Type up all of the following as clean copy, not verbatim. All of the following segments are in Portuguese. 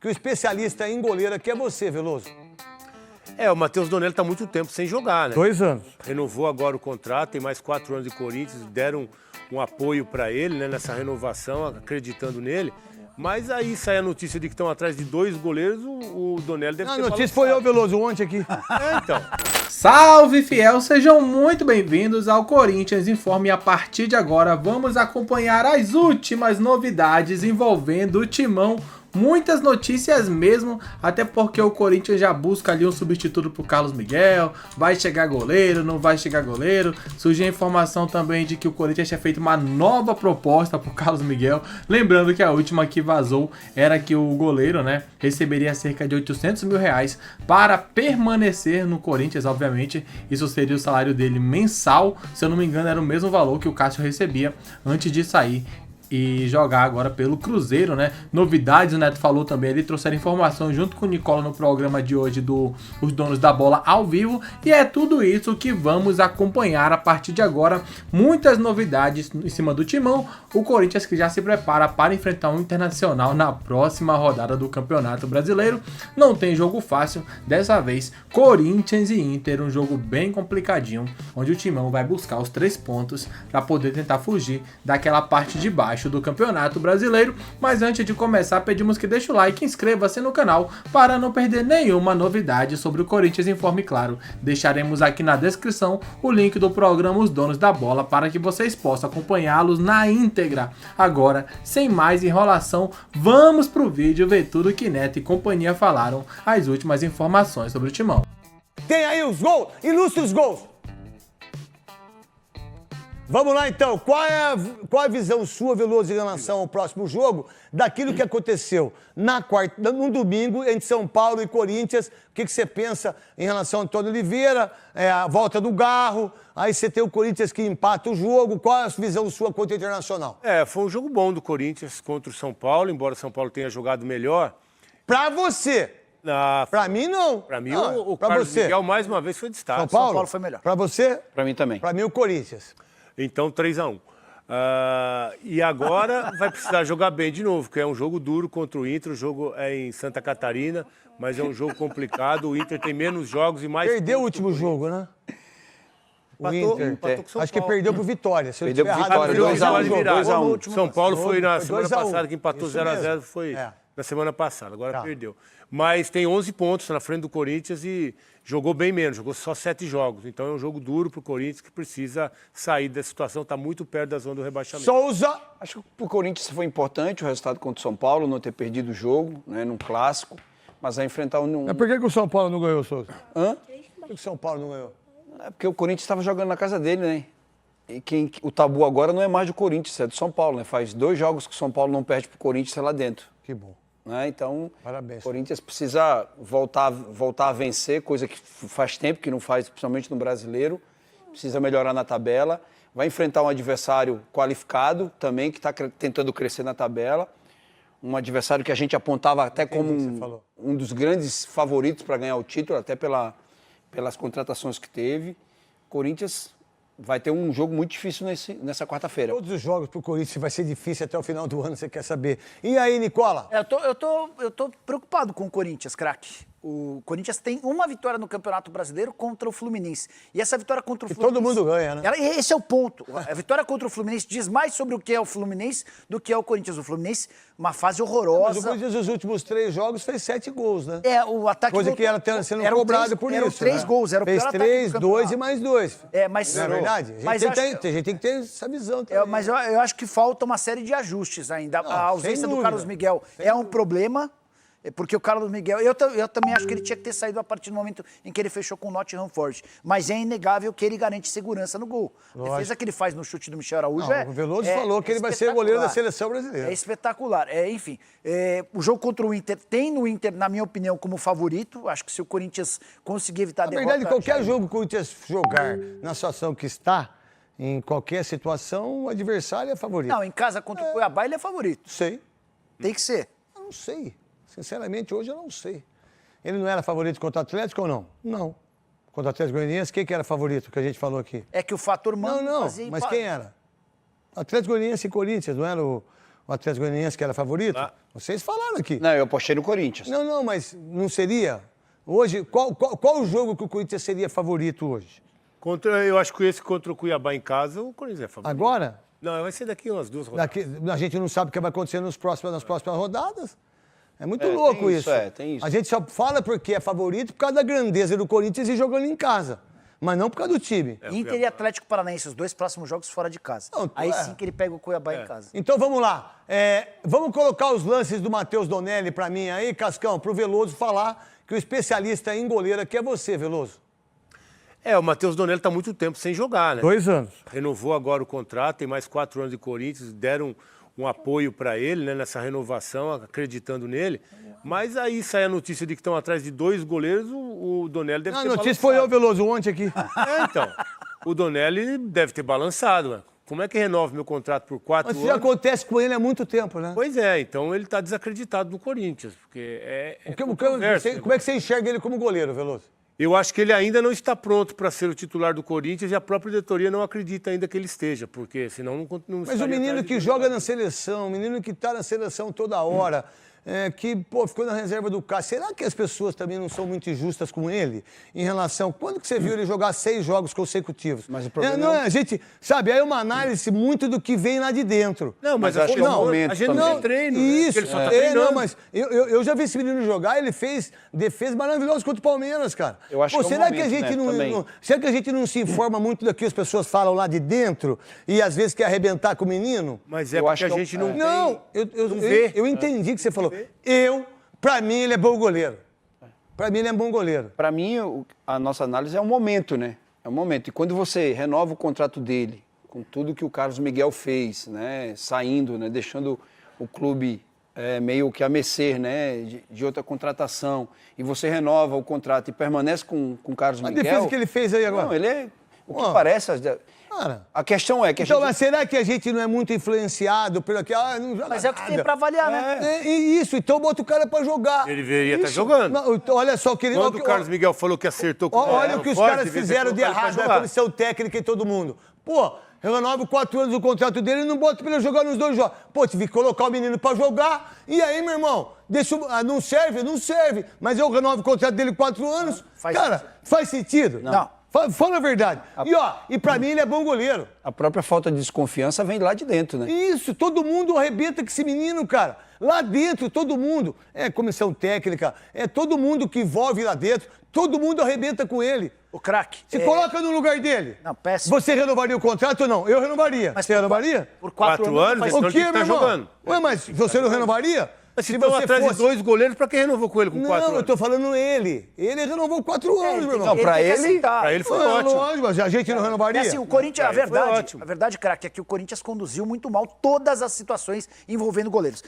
que o especialista em goleiro aqui é você, Veloso. O Matheus Donelli está muito tempo sem jogar, né? 2 anos. Renovou agora o contrato, tem mais 4 anos de Corinthians, deram um apoio para ele, né, nessa renovação, acreditando nele. Mas aí sai a notícia de que estão atrás de 2 goleiros, o Donelli deve ter... A notícia foi eu, Veloso, ontem aqui. Então. Salve, fiel! Sejam muito bem-vindos ao Corinthians Informe. A partir de agora, vamos acompanhar as últimas novidades envolvendo o Timão. Muitas notícias mesmo, até porque o Corinthians já busca ali um substituto pro Carlos Miguel. Vai chegar goleiro, não vai chegar goleiro. Surgiu a informação também de que o Corinthians tinha feito uma nova proposta pro Carlos Miguel. Lembrando que a última que vazou era que o goleiro, né, receberia cerca de R$800 mil para permanecer no Corinthians, obviamente. Isso seria o salário dele mensal. Se eu não me engano, era o mesmo valor que o Cássio recebia antes de sair e jogar agora pelo Cruzeiro, né? Novidades, o Neto falou também, ele trouxeram informação junto com o Nicola no programa de hoje do Os Donos da Bola ao vivo, e é tudo isso que vamos acompanhar a partir de agora. Muitas novidades em cima do Timão, o Corinthians que já se prepara para enfrentar um Internacional na próxima rodada do Campeonato Brasileiro. Não tem jogo fácil, dessa vez Corinthians e Inter, um jogo bem complicadinho, onde o Timão vai buscar os 3 pontos para poder tentar fugir daquela parte de baixo do Campeonato Brasileiro. Mas antes de começar, pedimos que deixe o like e inscreva-se no canal para não perder nenhuma novidade sobre o Corinthians Informe, claro. Deixaremos aqui na descrição o link do programa Os Donos da Bola para que vocês possam acompanhá-los na íntegra. Agora, sem mais enrolação, vamos pro vídeo ver tudo que Neto e companhia falaram, as últimas informações sobre o Timão. Tem aí os gols, ilustre os gols. Vamos lá, então. Qual é a visão sua, Veloso, em relação ao próximo jogo, daquilo que aconteceu no domingo, entre São Paulo e Corinthians? O que você pensa em relação ao Antônio Oliveira, a volta do Garro, aí você tem o Corinthians que empata o jogo. Qual é a visão sua contra o Internacional? Foi um jogo bom do Corinthians contra o São Paulo, embora o São Paulo tenha jogado melhor. Pra você. Pra mim, não. Pra mim, o Carlos Miguel, mais uma vez, foi destaque. São Paulo foi melhor. Pra você? Pra mim também. Pra mim, o Corinthians. Então, 3-1. E agora vai precisar jogar bem de novo, porque é um jogo duro contra o Inter. O jogo é em Santa Catarina, mas é um jogo complicado. O Inter tem menos jogos e mais... Perdeu o último jogo, né? O Inter. Empatou com São Paulo. Acho que perdeu pro Vitória. Se perdeu eu pro errado, Vitória, 2-1. São Paulo foi na semana passada, que empatou 0-0, foi É. na semana passada. Agora perdeu. Mas tem 11 pontos na frente do Corinthians e jogou bem menos, jogou só 7 jogos. Então é um jogo duro pro Corinthians que precisa sair dessa situação, tá muito perto da zona do rebaixamento. Souza! Acho que pro Corinthians foi importante o resultado contra o São Paulo, não ter perdido o jogo, né, num clássico, mas vai enfrentar um... Mas por que o São Paulo não ganhou, Souza? Hã? Por que o São Paulo não ganhou? É porque o Corinthians estava jogando na casa dele, né? E o tabu agora não é mais do Corinthians, é do São Paulo, né? Faz 2 jogos que o São Paulo não perde pro Corinthians lá dentro. Que bom. Né? Então, Parabéns. o Corinthians precisa voltar a vencer, coisa que faz tempo que não faz, principalmente no Brasileiro. Precisa melhorar na tabela. Vai enfrentar um adversário qualificado também, que está tentando crescer na tabela. Um adversário que a gente apontava até como um dos grandes favoritos para ganhar o título, até pelas contratações que teve. Corinthians vai ter um jogo muito difícil nessa quarta-feira. Todos os jogos pro Corinthians vai ser difícil até o final do ano, você quer saber. E aí, Nicola? Eu tô preocupado com o Corinthians, craque. O Corinthians tem uma vitória no Campeonato Brasileiro contra o Fluminense. E essa vitória contra o Fluminense... todo mundo ganha, né? Esse é o ponto. A vitória contra o Fluminense diz mais sobre o que é o Fluminense do que é o Corinthians. O Fluminense, uma fase horrorosa. Mas o Corinthians, nos últimos 3 jogos, fez 7 gols, né? O ataque... Coisa que era sendo cobrado por isso. Eram 3 gols, era o pior fez ataque 3, do 2 e mais 2. Mas... Não é verdade? A gente tem que ter essa visão também. Mas eu acho que falta uma série de ajustes ainda. Não, a ausência do Carlos Miguel um dúvida. Problema. Porque o Carlos Miguel, eu também acho que ele tinha que ter saído a partir do momento em que ele fechou com o Nottingham Forest. Mas é inegável que ele garante segurança no gol. A defesa que ele faz no chute do Michel Araújo o Veloso falou que ele vai ser goleiro da seleção brasileira. É espetacular. Enfim, o jogo contra o Inter tem no Inter, na minha opinião, como favorito. Acho que se o Corinthians conseguir evitar a derrota... Na verdade, qualquer jogo que o Corinthians jogar na situação que está, em qualquer situação, o adversário é favorito. Não, em casa contra o Cuiabá ele é favorito. Sei. Tem que ser. Eu não sei. Sinceramente, hoje eu não sei. Ele não era favorito contra o Atlético ou não? Não. Contra o Atlético Goianiense, quem que era favorito, que a gente falou aqui? É que o fator mano Não, mas quem era? Atlético Goianiense e Corinthians, não era o O Atlético Goianiense que era favorito? Lá. Vocês falaram aqui. Não, eu apostei no Corinthians. Não, mas não seria? Hoje, qual o jogo que o Corinthians seria favorito hoje? Eu acho que esse contra o Cuiabá em casa, o Corinthians é favorito. Agora? Não, vai ser daqui umas 2 rodadas. A gente não sabe o que vai acontecer nas próximas rodadas. É muito Tem louco isso. isso. Tem isso. A gente só fala porque é favorito por causa da grandeza do Corinthians e jogando em casa. Mas não por causa do time. Inter e Atlético Paranaense, os 2 próximos jogos fora de casa. Não, Aí sim que ele pega o Cuiabá em casa. Então vamos lá. Vamos colocar os lances do Matheus Donelli pra mim aí, Cascão, pro Veloso falar que o especialista em goleiro aqui é você, Veloso. O Matheus Donelli está muito tempo sem jogar, né? 2 anos. Renovou agora o contrato, tem mais 4 anos de Corinthians, deram um apoio para ele, né, nessa renovação, acreditando nele. Mas aí sai a notícia de que estão atrás de 2 goleiros, o Donelli deve ter A notícia foi eu, Veloso, ontem aqui. Então, o Donelli deve ter balançado, né? Como é que renova meu contrato por 4 Mas anos? isso já acontece com ele há muito tempo, né? Pois é, então ele está desacreditado no Corinthians, porque controverso, Como é que você enxerga ele como goleiro, Veloso? Eu acho que ele ainda não está pronto para ser o titular do Corinthians e a própria diretoria não acredita ainda que ele esteja, porque senão não Mas o estaria menino atrás que de joga na seleção, o menino que está na seleção toda hora, que ficou na reserva do Cássio, será que as pessoas também não são muito injustas com ele em relação... Quando que você viu ele jogar 6 jogos consecutivos? Mas o problema não é, a gente, sabe, aí é uma análise muito do que vem lá de dentro. Não, mas acho que é um momento a gente também. não tem treino, né? Isso, Porque ele só tá treinando. não, mas eu já vi esse menino jogar, ele fez defesa maravilhosa contra o Palmeiras, cara. Eu acho que é um será que a momento, gente né, também. será que a gente não se informa muito do que as pessoas falam lá de dentro e às vezes quer arrebentar com o menino? Mas Eu porque acho a que gente não tem... Não, vê. eu entendi o que você falou. Pra mim, ele é bom goleiro. Pra mim, ele é bom goleiro. Para mim, a nossa análise é um momento, né? É um momento. E quando você renova o contrato dele, com tudo que o Carlos Miguel fez, né? Saindo, né? Deixando o clube meio que a mercê, né? De outra contratação, e você renova o contrato e permanece com o Carlos A Miguel... defesa que ele fez aí agora. Não, ele é... O que Ó, parece... Cara, A questão é que então, a mas gente... será que a gente não é muito influenciado pelo que... não joga Mas é o que nada. tem pra avaliar, né? Isso, então bota o cara pra jogar. Ele deveria estar jogando. Não, então, olha só, Quando o Carlos Miguel falou que acertou com olha o que os Forte, caras devia ter fizeram de colocado ele errado, pra a jogar. comissão técnica e todo mundo. Pô, renova 4 anos o contrato dele e não bota pra ele jogar nos 2 jogos. Pô, tive que colocar o menino pra jogar. E aí, meu irmão, não serve? Não serve. Mas eu renovo o contrato dele 4 anos. Faz sentido? Não. Fala a verdade. E pra mim ele é bom goleiro. A própria falta de desconfiança vem lá de dentro, né? Isso, todo mundo arrebenta com esse menino, cara. Lá dentro, todo mundo. Comissão técnica, todo mundo que envolve lá dentro, todo mundo arrebenta com ele. O craque. Se coloca no lugar dele. Não, péssimo. Você renovaria o contrato ou não? Eu renovaria. Mas Você renovaria? Por 4 4 anos, anos, faz... então O ele que, tem que meu tá irmão? jogando. Ué, mas você não renovaria? Mas se estão atrás de 2 goleiros, pra que renovou com ele com 4 Não, anos? eu tô falando ele. Ele renovou 4 anos, meu irmão. Não, pra tem que ele- aceitar. Pra ele foi Não, ótimo. lógico, mas a gente não renovaria? É assim, o Corinthians, Pra ele foi ótimo. a verdade, craque, é que o Corinthians conduziu muito mal todas as situações envolvendo goleiros.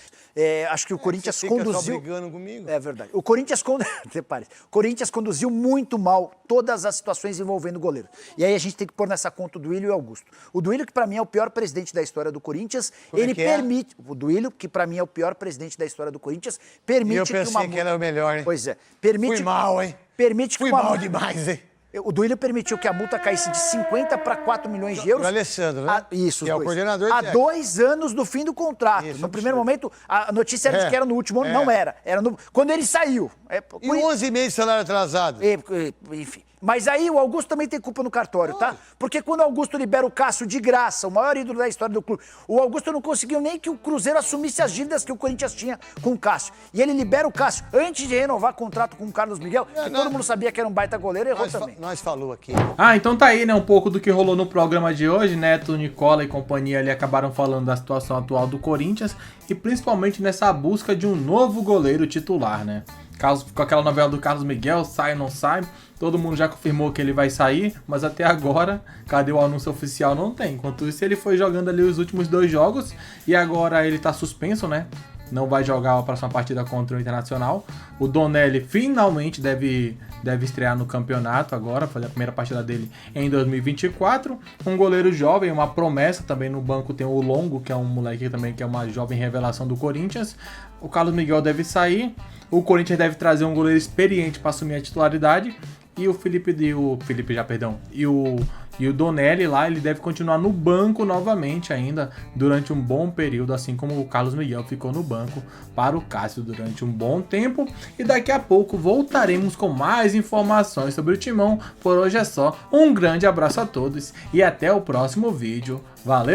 Acho que o Corinthians Você fica só conduziu... brigando comigo? É verdade. O Corinthians conduziu muito mal todas as situações envolvendo goleiro. E aí a gente tem que pôr nessa conta o Duílio e o Augusto. O Duílio, que pra mim é o pior presidente da história do Corinthians, Como é ele que é? permite... O Duílio, que pra mim é o pior presidente da história do Corinthians, permite E eu pensei que era o melhor, hein? Pois é. Permite... Fui mal, hein? Permite que Fui uma... mal demais, hein? O Duílio permitiu que a multa caísse de 50 para 4 milhões de euros. O Alessandro, né? Isso, Que é o dois. coordenador Há técnico. 2 anos do fim do contrato. Isso, No primeiro momento, a notícia era de É. que era no último ano, não era. Era quando ele saiu. E 11 meses de salário atrasado. Enfim. Mas aí o Augusto também tem culpa no cartório, tá? Porque quando o Augusto libera o Cássio de graça, o maior ídolo da história do clube, o Augusto não conseguiu nem que o Cruzeiro assumisse as dívidas que o Corinthians tinha com o Cássio. E ele libera o Cássio antes de renovar contrato com o Carlos Miguel, que todo mundo sabia que era um baita goleiro, errou também. Nós falou aqui. Então tá aí, né, um pouco do que rolou no programa de hoje, Neto, Nicola e companhia ali acabaram falando da situação atual do Corinthians e principalmente nessa busca de um novo goleiro titular, né? Com aquela novela do Carlos Miguel, sai ou não sai, todo mundo já confirmou que ele vai sair, mas até agora, cadê o anúncio oficial? Não tem. Enquanto isso, ele foi jogando ali os últimos 2 jogos e agora ele tá suspenso, né? Não vai jogar a próxima partida contra o Internacional. O Donelli finalmente deve estrear no campeonato agora, fazer a primeira partida dele em 2024. Um goleiro jovem, uma promessa também no banco tem o Longo, que é um moleque também que é uma jovem revelação do Corinthians. O Carlos Miguel deve sair. O Corinthians deve trazer um goleiro experiente para assumir a titularidade. E o E o Donelli lá, ele deve continuar no banco novamente ainda durante um bom período, assim como o Carlos Miguel ficou no banco para o Cássio durante um bom tempo. E daqui a pouco voltaremos com mais informações sobre o Timão. Por hoje é só, um grande abraço a todos e até o próximo vídeo. Valeu!